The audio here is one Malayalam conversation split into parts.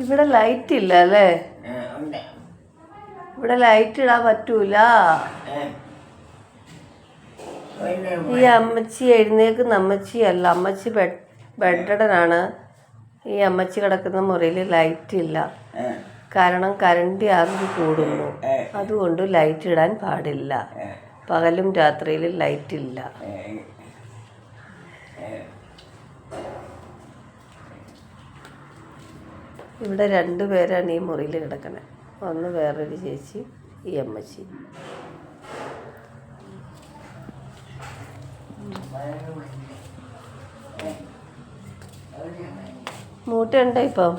ഇവിടെ ലൈറ്റ് ഇല്ല അല്ലേ? ഇവിടെ ലൈറ്റ് ഇടാൻ പറ്റൂല. ഈ അമ്മച്ചി എഴുന്നേക്കുന്ന അമ്മച്ചിയല്ല, അമ്മച്ചി ബെഡഡനാണ്. ഈ അമ്മച്ചി കിടക്കുന്ന മുറിയിൽ ലൈറ്റ് ഇല്ല. കാരണം കറണ്ട് ചാർജ് കൂടുന്നു. അതുകൊണ്ട് ലൈറ്റ് ഇടാൻ പാടില്ല. പകലും രാത്രിയിലും ലൈറ്റ് ഇല്ല. ഇവിടെ 2 പേരാണ് ഈ മുറിയിൽ കിടക്കണേ. ഒന്ന് വേറൊരു ചേച്ചി, ഈ അമ്മച്ചി. മൂട്ടയുണ്ടോ ഇപ്പം?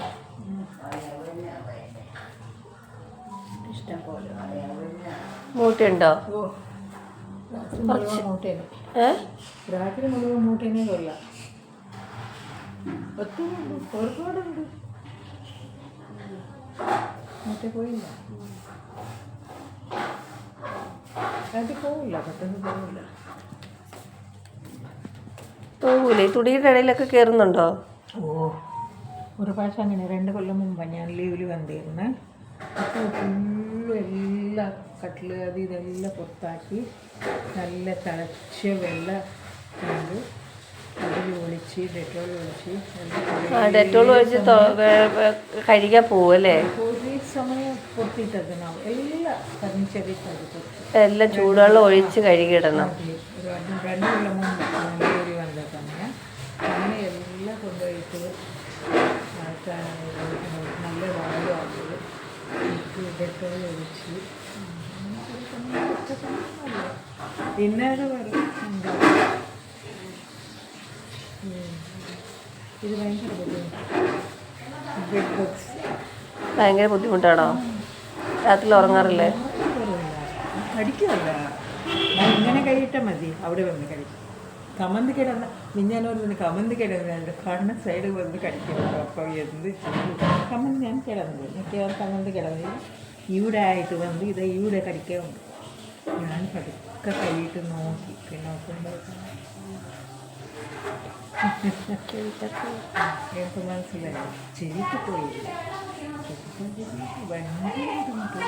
മൂട്ടയുണ്ടോ? രാത്രി മുഴുവൻ മൂട്ടേനെ കൊല്ലാം. ഒരുപാടുണ്ട്. മൂട്ട പോയില്ല, രാത്രി പോവില്ല, പെട്ടെന്ന് പോവില്ല. പോകൂലേ? തുണിയുടെ ഇടയിലൊക്കെ കയറുന്നുണ്ടോ? ഒരു പ്രാവശ്യം അങ്ങനെ 2 കൊല്ലം മുമ്പാണ് ഞാൻ ലീവിൽ വന്നിരുന്നു. അപ്പോൾ ഫുള്ള് എല്ലാ കട്ടിൽ അത് ഇതെല്ലാം പുറത്താക്കി നല്ല തിളച്ച വെള്ളം കൊണ്ട് അതിൽ ഒഴിച്ച് ഡെറ്റോൾ ഒഴിച്ച് കഴുകാൻ പോവല്ലേ? ഒരു സമയം പൊട്ടിട്ടതിനാവും എല്ലാ ഫർണിച്ചറിൽ എല്ലാം ചൂടുവെള്ളം ഒഴിച്ച് കഴുകിയിടണം. 2 കൊല്ലം മുമ്പ് ലീവിൽ വന്ന സമയം അങ്ങനെ എല്ലാം കൊണ്ടുപോയിട്ട് നല്ല വാഴയാകുമ്പോൾ ഡെറ്റോൾ ഒഴിച്ച് പിന്നെ അത് പറയും. ഇത് ഭയങ്കര ഭയങ്കര ബുദ്ധിമുട്ടാണോ? രാത്രി ഉറങ്ങാറില്ലേ? കടിക്കുമല്ല, ഇങ്ങനെ കഴിയിട്ടാൽ മതി. അവിടെ വന്ന് കഴിക്കും. കമന്ത് കിടന്ന മിഞ്ഞാനോട് വന്ന് കമന്ത് കിടന്ന് എൻ്റെ കണ്ണ് സൈഡ് വന്ന് കടിക്കുന്നു. അപ്പോൾ എന്ത് കമന്ത് ഞാൻ കിടന്നു കമന്ത് കിടന്ന് ഇവിടെ ആയിട്ട് വന്ന് ഇത് ഇവിടെ കടിക്കാറുണ്ട്. ഞാൻ പതുക്കെ കഴിയിട്ട് നോക്കി. പിന്നെ നോക്കുമ്പോൾ എനിക്ക് മനസ്സിലായി ചെവിക്ക് പോയില്ല. ഭയങ്കര ബുദ്ധിമുട്ട്.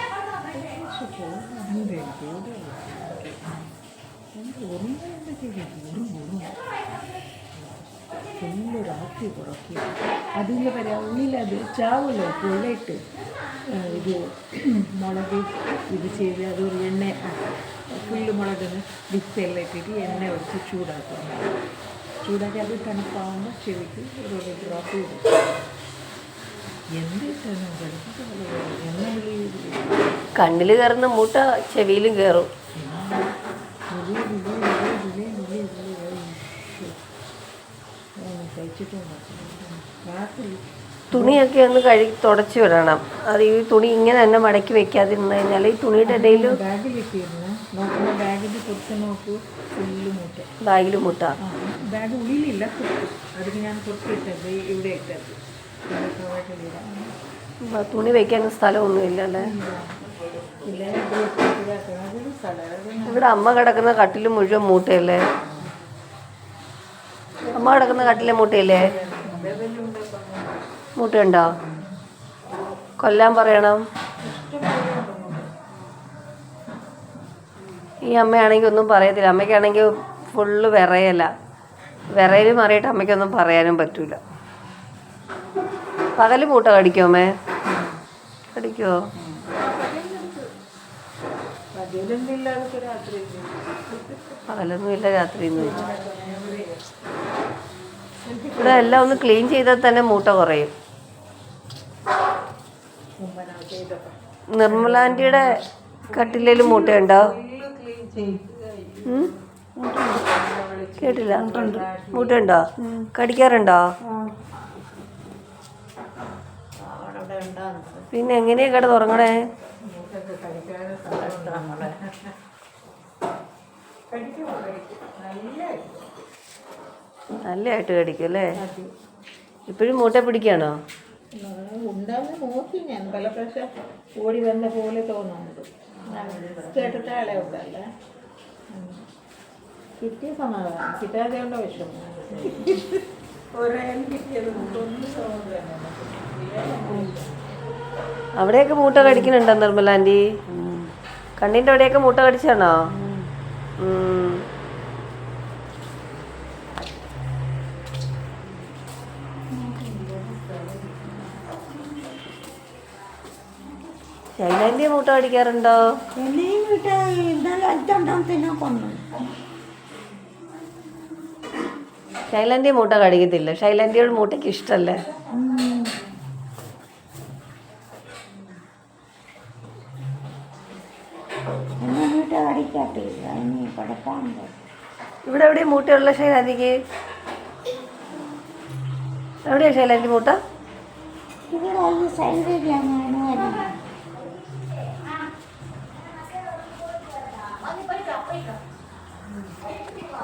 ഫുള്ള് രാത്രി പുറക്കി അതിൽ വരെ ഉള്ളിലത് ചാവല്ലോ പൊള്ളയിട്ട് ഇത് മുളക് ഇത് ചെയ്ത് അതൊരു എണ്ണ ഫുള്ള് മുളകിന് ഡിപ്പെല്ലാം ഇട്ടിട്ട് എണ്ണ ഒഴിച്ച് ചൂടാക്കി അത് തണുപ്പാകുമ്പോൾ ചെവിക്ക് ഒരു ഡ്രോപ്പ് ചെയ്തു. എന്തിട്ടാണ് കണ്ണിൽ കയറുന്ന മൂട്ട ചെവിയിലും കയറും. തുണിയൊക്കെ ഒന്ന് തുടച്ച് വിടണം. അത് ഈ തുണി ഇങ്ങനെ തന്നെ മടക്കി വെക്കാതിരുന്നു കഴിഞ്ഞാൽ ഈ തുണിയുടെ ഇടയിൽ ബാഗിൽ മുട്ട. ബാഗ് ഉള്ളിലില്ല, അതിന് ഞാൻ പുറത്തിട്ടത് ഇവിടെ ഇട്ടത്. തുണി വെക്കാൻ സ്ഥലമൊന്നുമില്ല അല്ലേ? ഇവിടെ അമ്മ കിടക്കുന്ന കട്ടിൽ മുഴുവൻ മൂട്ടയല്ലേ? അമ്മ കിടക്കുന്ന കട്ടിലെ മൂട്ടയല്ലേ? മൂട്ടയുണ്ടോ? കൊല്ലാൻ പറയണം. ഈ അമ്മയാണെങ്കിൽ ഒന്നും പറയത്തില്ല. അമ്മയ്ക്കാണെങ്കിൽ ഫുള്ള് വിറയല. വിറയിൽ മാറിയിട്ട് അമ്മയ്ക്കൊന്നും പറയാനും പറ്റൂല. പകല് മൂട്ട കടിക്കുമോ അമ്മേ? കടിക്കുമോ? പകലൊന്നും ഇല്ല, രാത്രിയൊന്നും ഇല്ല. ഇവിടെ എല്ലാം ഒന്ന് ക്ലീൻ ചെയ്താൽ തന്നെ മൂട്ട കുറയും. നിർമ്മലാൻ്റിയുടെ കട്ടിലേലും മൂട്ടയുണ്ടോ? കേട്ടില്ല. മൂട്ടയുണ്ടോ? കടിക്കാറുണ്ടോ? പിന്നെ എങ്ങനെയാ കിടന്ന് ഉറങ്ങണേ? നല്ലതായിട്ട് കടിക്കും അല്ലേ? ഇപ്പോഴും മൂട്ട പിടിക്കുകയാണോ? ഉണ്ടാവുന്ന നോക്കി ഞാൻ പല പ്രാവശ്യം ഓടി വന്ന പോലെ തോന്നുന്നുണ്ട്. കേട്ടിട്ട് ആളെ ഉണ്ടല്ലേ കിട്ടിയ സമാധാനം, കിട്ടാതെ ഉള്ള വിഷമം. ഒരേൻ കിട്ടിയത് കൊണ്ടൊന്നും സമാധാനം. അവിടെയൊക്കെ മൂട്ട കടിക്കുന്നുണ്ടോ നിർമ്മല ആൻറ്റി? കണ്ണിൻ്റെ അവിടെയൊക്കെ മൂട്ട കടിച്ചാണോ? ശൈലാൻറ്റി മൂട്ട കടിക്കാറുണ്ടോ? എന്നെയും വിട്ട് ഇന്നലെ 5 കൊന്നു. ശൈലാൻറ്റി മൂട്ട കടിക്കത്തില്ല. ശൈലാൻറ്റിയോട് മൂട്ടയ്ക്ക് ഇഷ്ടമല്ലേ? എന്നെ വീട്ട് അടിക്കത്തില്ല, ഇനി കിടക്കാണ്ട്. ഇവിടെ എവിടെയും മൂട്ടയുള്ള ശൈലാൻറ്റിക്ക്? എവിടെയാ ശൈലാൻറ്റി മൂട്ട? ഇവിടെ ഈ സൈഡിലാണ്.